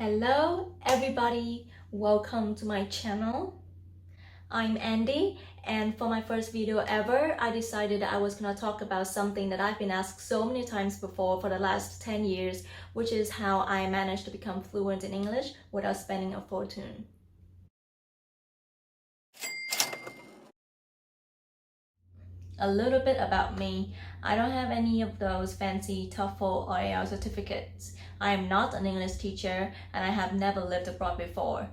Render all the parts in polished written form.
Hello everybody, welcome to my channel. I'm Andy, and for my first video ever, I decided I was gonna talk about something that I've been asked so many times before for the last 10 years, which is how I managed to become fluent in English without spending a fortune. A little bit about me. I don't have any of those fancy TOEFL or IELTS certificates. I am not an English teacher, and I have never lived abroad before.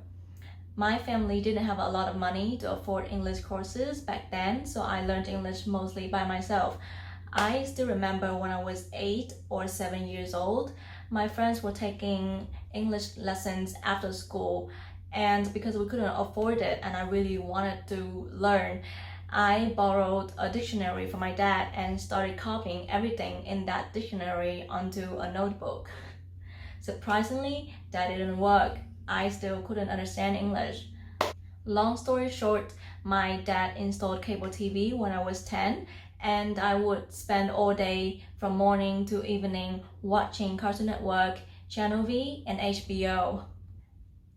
My family didn't have a lot of money to afford English courses back then, so I learned English mostly by myself. I still remember when I was 8 or 7 years old, my friends were taking English lessons after school, and because we couldn't afford it and I really wanted to learn, I borrowed a dictionary from my dad and started copying everything in that dictionary onto a notebook. Surprisingly, that didn't work. I still couldn't understand English. Long story short, my dad installed cable TV when I was 10, and I would spend all day from morning to evening watching Cartoon Network, Channel V, and HBO.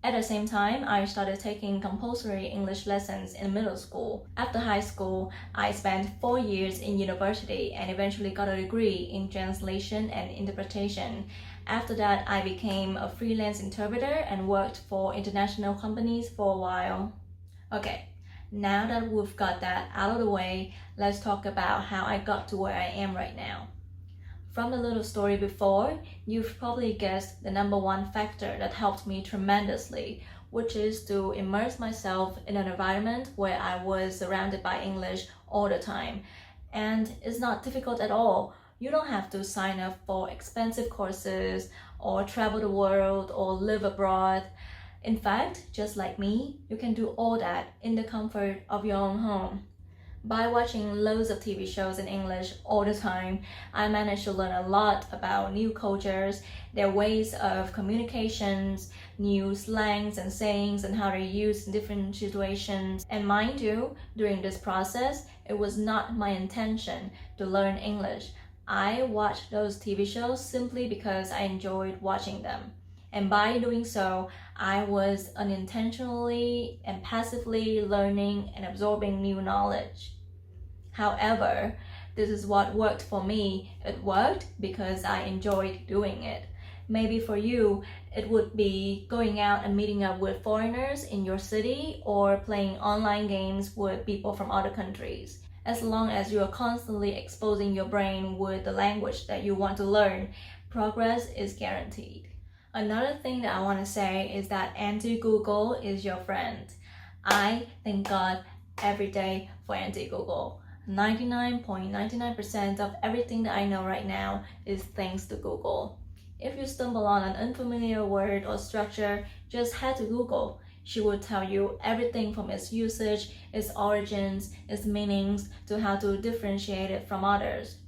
At the same time, I started taking compulsory English lessons in middle school. After high school, I spent 4 years in university and eventually got a degree in translation and interpretation. After that, I became a freelance interpreter and worked for international companies for a while. Okay, now that we've got that out of the way, let's talk about how I got to where I am right now. From the little story before, you've probably guessed the number one factor that helped me tremendously, which is to immerse myself in an environment where I was surrounded by English all the time. And it's not difficult at all. You don't have to sign up for expensive courses or travel the world or live abroad. In fact, just like me, you can do all that in the comfort of your own home. By watching loads of TV shows in English all the time, I managed to learn a lot about new cultures, their ways of communications, new slangs and sayings and how they're used in different situations. And mind you, during this process, it was not my intention to learn English. I watched those TV shows simply because I enjoyed watching them. And by doing so, I was unintentionally and passively learning and absorbing new knowledge. However, this is what worked for me. It worked because I enjoyed doing it. Maybe for you, it would be going out and meeting up with foreigners in your city or playing online games with people from other countries. As long as you are constantly exposing your brain with the language that you want to learn, progress is guaranteed. Another thing that I want to say is that anti-Google is your friend. I thank God every day for anti-Google. 99.99% of everything that I know right now is thanks to Google. If you stumble on an unfamiliar word or structure, just head to Google. She will tell you everything from its usage, its origins, its meanings, to how to differentiate it from others.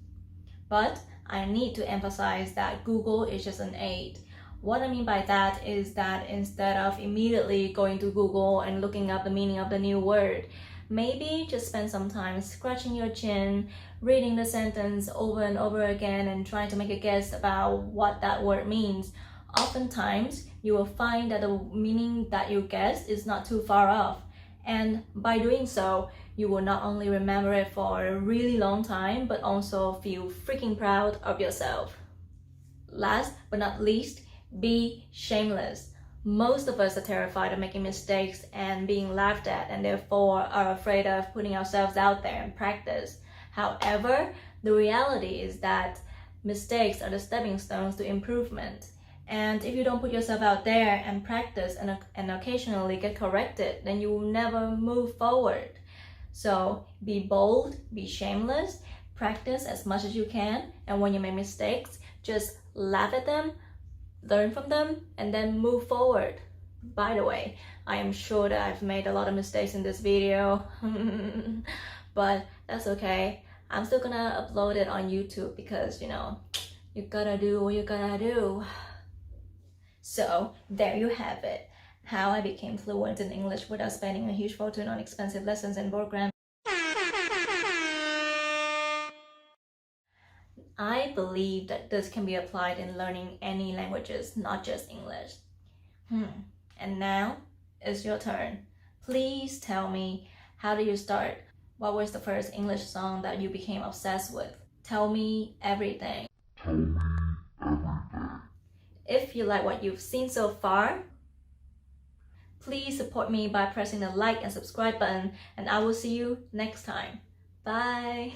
But I need to emphasize that Google is just an aid. What I mean by that is that instead of immediately going to Google and looking up the meaning of the new word, maybe just spend some time scratching your chin, reading the sentence over and over again and trying to make a guess about what that word means. Oftentimes, you will find that the meaning that you guessed is not too far off. And by doing so, you will not only remember it for a really long time, but also feel freaking proud of yourself. Last but not least, be shameless. Most of us are terrified of making mistakes and being laughed at, and therefore are afraid of putting ourselves out there and practice. However, the reality is that mistakes are the stepping stones to improvement. And if you don't put yourself out there and practice and occasionally get corrected, then you will never move forward. So be bold, be shameless, practice as much as you can, and when you make mistakes, just laugh at them, learn from them, and then move forward. By the way, I am sure that I've made a lot of mistakes in this video, but that's okay. I'm still gonna upload it on YouTube because, you gotta do what you gotta do. So there you have it, how I became fluent in English without spending a huge fortune on expensive lessons and programs. I believe that this can be applied in learning any languages, not just English. And now it's your turn. Please tell me, how did you start? What was the first English song that you became obsessed with? Tell me everything. If you like what you've seen so far, please support me by pressing the like and subscribe button, and I will see you next time. Bye!